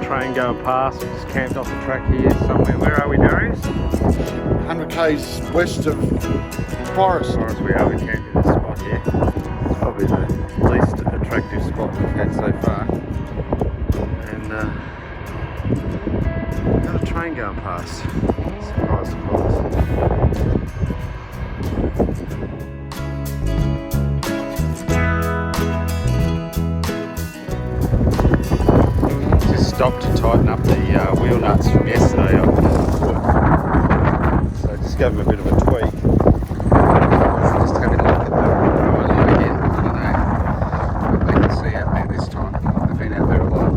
train going past. We just camped off the track here somewhere. Where are we, Darius? 100 k's west of Forrest. We are. We camped in this spot here. It's probably the least attractive spot we've had so far. And got a train going past. Surprise, surprise. Stopped to tighten up the wheel nuts from yesterday. So just gave them a bit of a tweak. Just having a look at the Maralinaga again. I don't know what they can see out there this time. They've been out there a lot.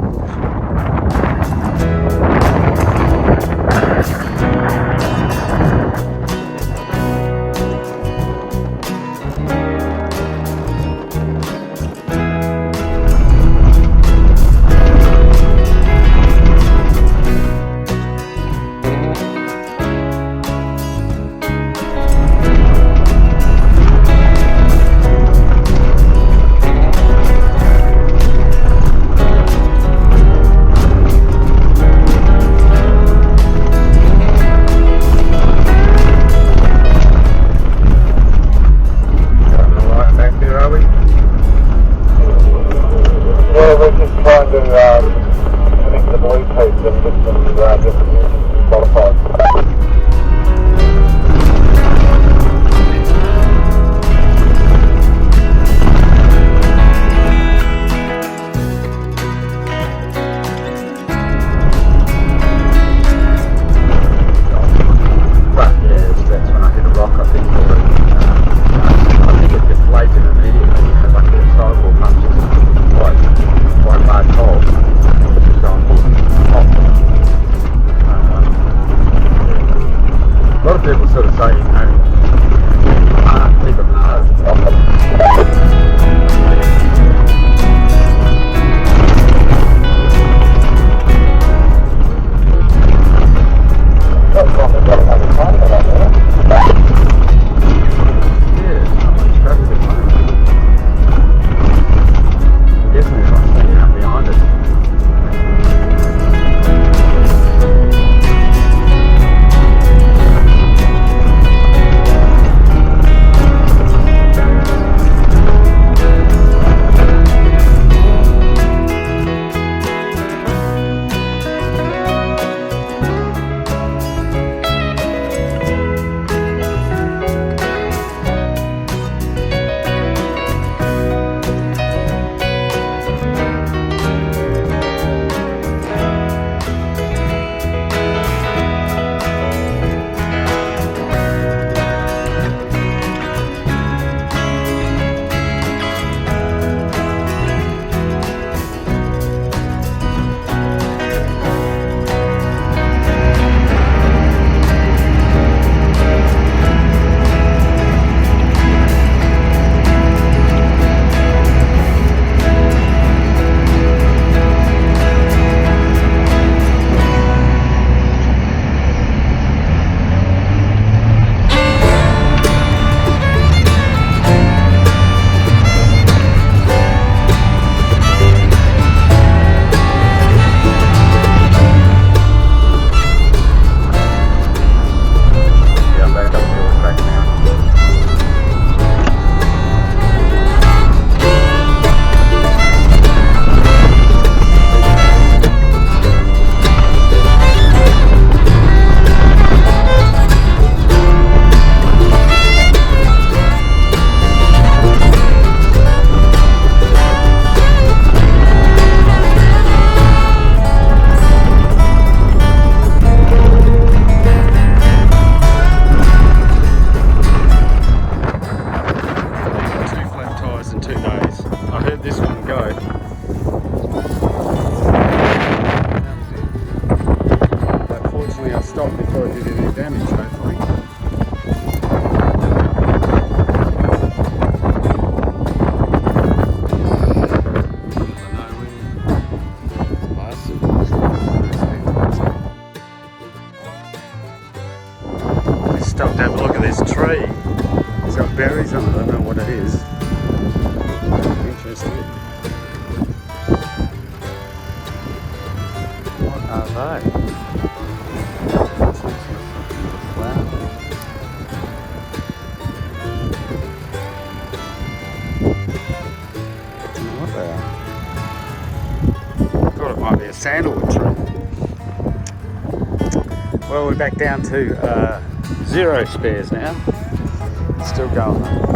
So, what they are. Thought it might be a sandalwood tree. Well, we're back down to 0 spares now. Still going though.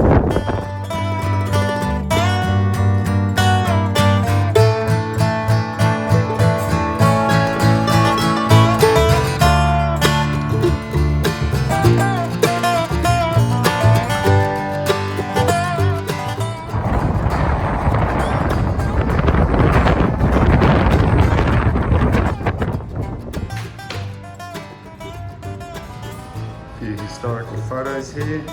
Few historical photos here.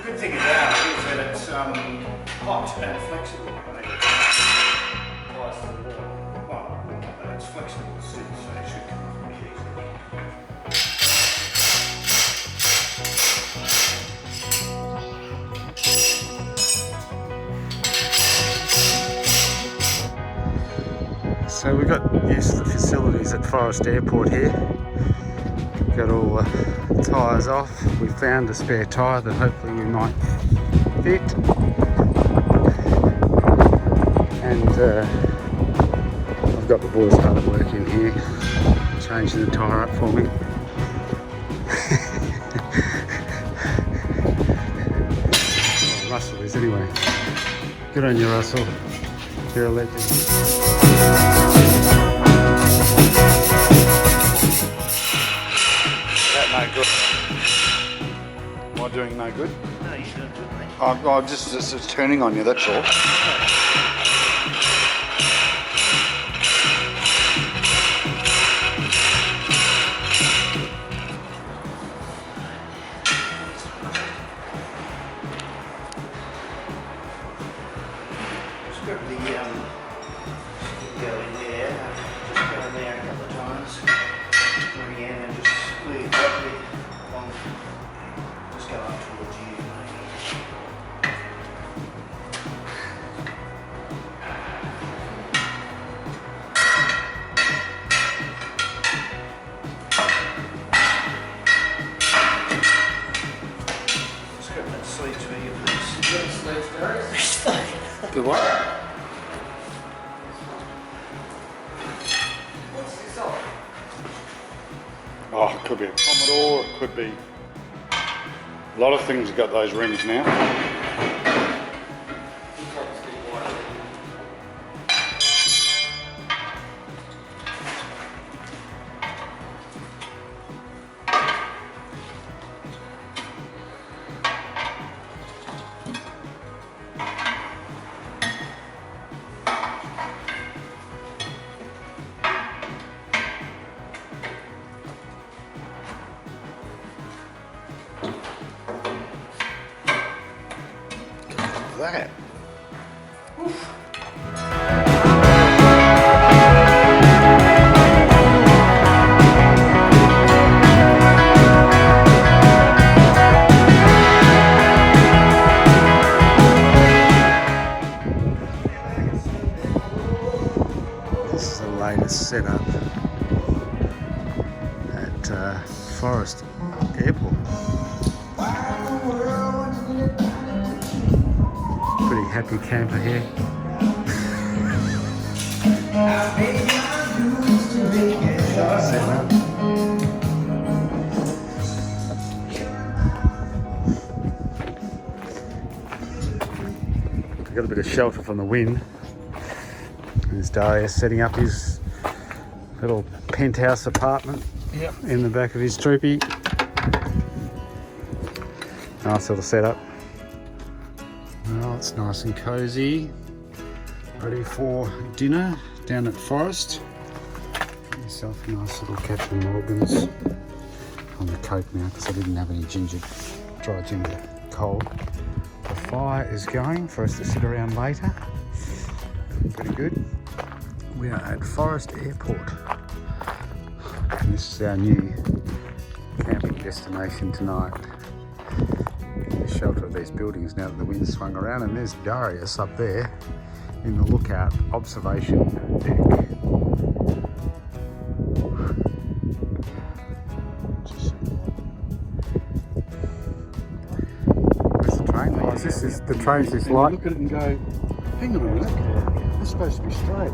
Good thing about it is that it's hot and flexible. Well, it's flexible too, so it should come off pretty easily. So we've got used to the facilities at Forrest Airport here. Got all the tyres off. We found a spare tyre that hopefully we might fit. And I've got the boys hard at work in here, changing the tyre up for me. Well, Russell is anyway. Good on you, Russell. You're a legend. No good. Am I doing no good? No, you're doing good, mate. I'm just turning on you, that's all. Just grab the go in there. Just go in there a couple of times. Bring in and just squeeze up a bit. Just go up towards you, maybe. Just grab that sleeve for you, please. The what? Oh, it could be a Commodore, it could be... A lot of things have got those rims now. that. This is the latest setup at Forrest Airport. Pretty happy camper here. Setup. Got a bit of shelter from the wind. There's Darius setting up his little penthouse apartment in the back of his troopy. Nice little setup. Well, it's nice and cozy. Ready for dinner down at Forrest. Get yourself a nice little Captain Morgan's. On the Coke now because I didn't have any dry ginger cold. The fire is going for us to sit around later. Pretty good. We are at Forrest Airport. And this is our new camping destination tonight. In the shelter of these buildings now that the wind's swung around, and there's Darius up there in the lookout observation deck. Where's the train? Oh, this is the train's this light. Look at it and go, hang on a minute, it's supposed to be straight.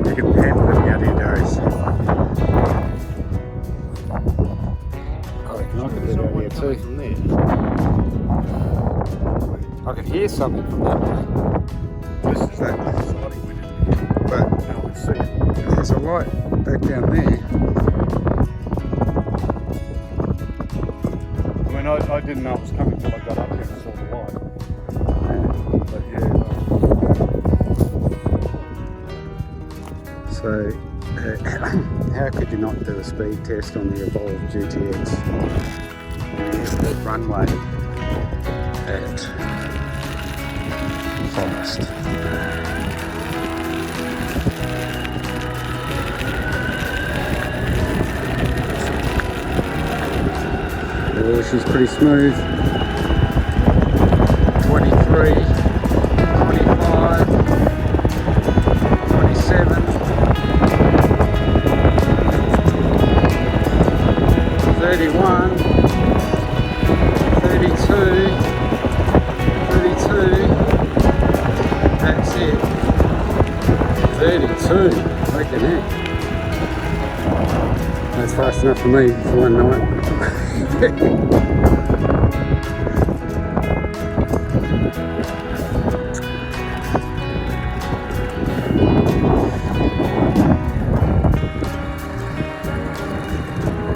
You can handle it out here, Darius. I reckon I could do that here too. From there. I could hear something from that way. This is that sliding window. But Now we see it. there's a light back down there. I mean, I didn't know it was coming until I got up here and saw the light. But yeah. So, how could you not do a speed test on the Evolve GTX? Here's the runway at Forrest. Oh, she's pretty smooth. 23, 25, 27, 31, 32, 32, that's it, 32, look at that. That's fast enough for me for one night.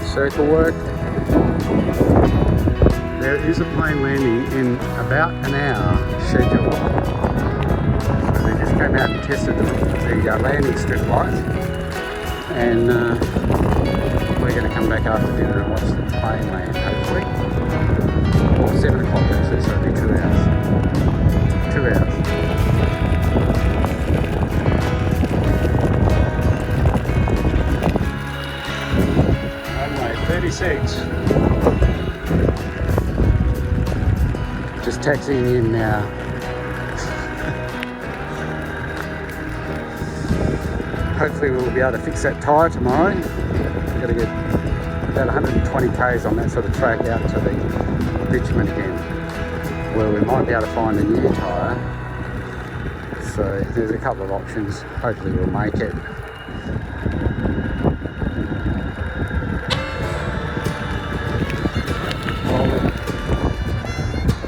Circle work. There is a plane landing in about an hour schedule. So they just came out and tested the landing strip light, and we're going to come back after dinner and watch the plane land, hopefully. Or 7 o'clock actually, so it'll be 2 hours. 2 hours. Runway 36. Just taxiing in now. Hopefully we'll be able to fix that tyre tomorrow. We've got to get about 120 k's on that sort of track out to the bitumen again, where we might be able to find a new tyre. So there's a couple of options. Hopefully we'll make it.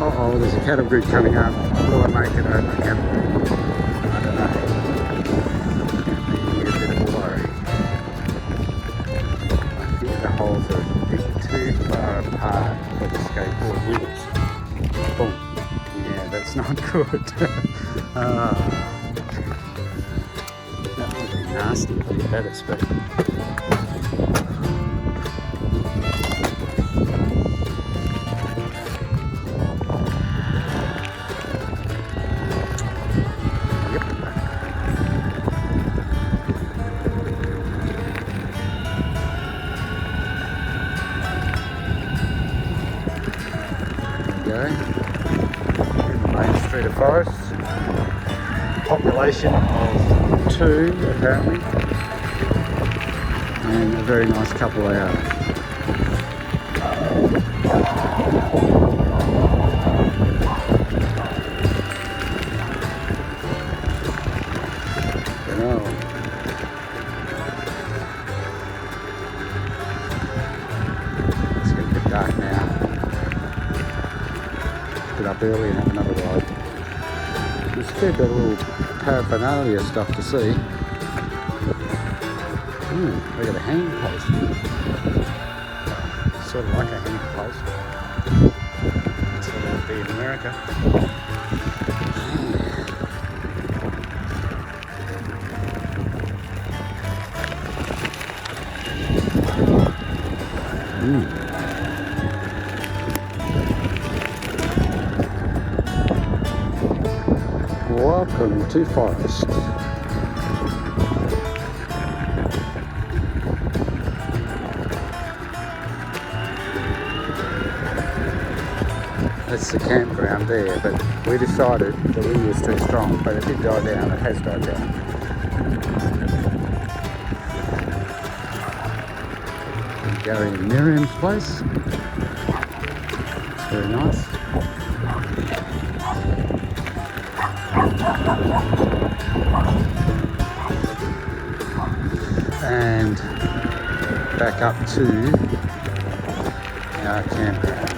Uh-oh, there's a cattle grid coming up. Will I make it over the cattle grid? I don't know. Be a bit of a worry. I think the holes are a bit too far apart for the skateboard wheels. Boom. Yeah, that's not good. nasty, pretty better speed. Main street of Forrest. Population of 2 apparently, and a very nice couple of hours. It's getting a bit dark now. Get up early and have another ride. There's a fair bit of little paraphernalia stuff to see. They got a hanging post. Sort of like a hanging post. That's what it would be in America. Welcome to Forrest. That's the campground there, but we decided the wind was too strong, but it did die down, it has died down. Gary and Miriam's place. It's very nice. And back up to our campground.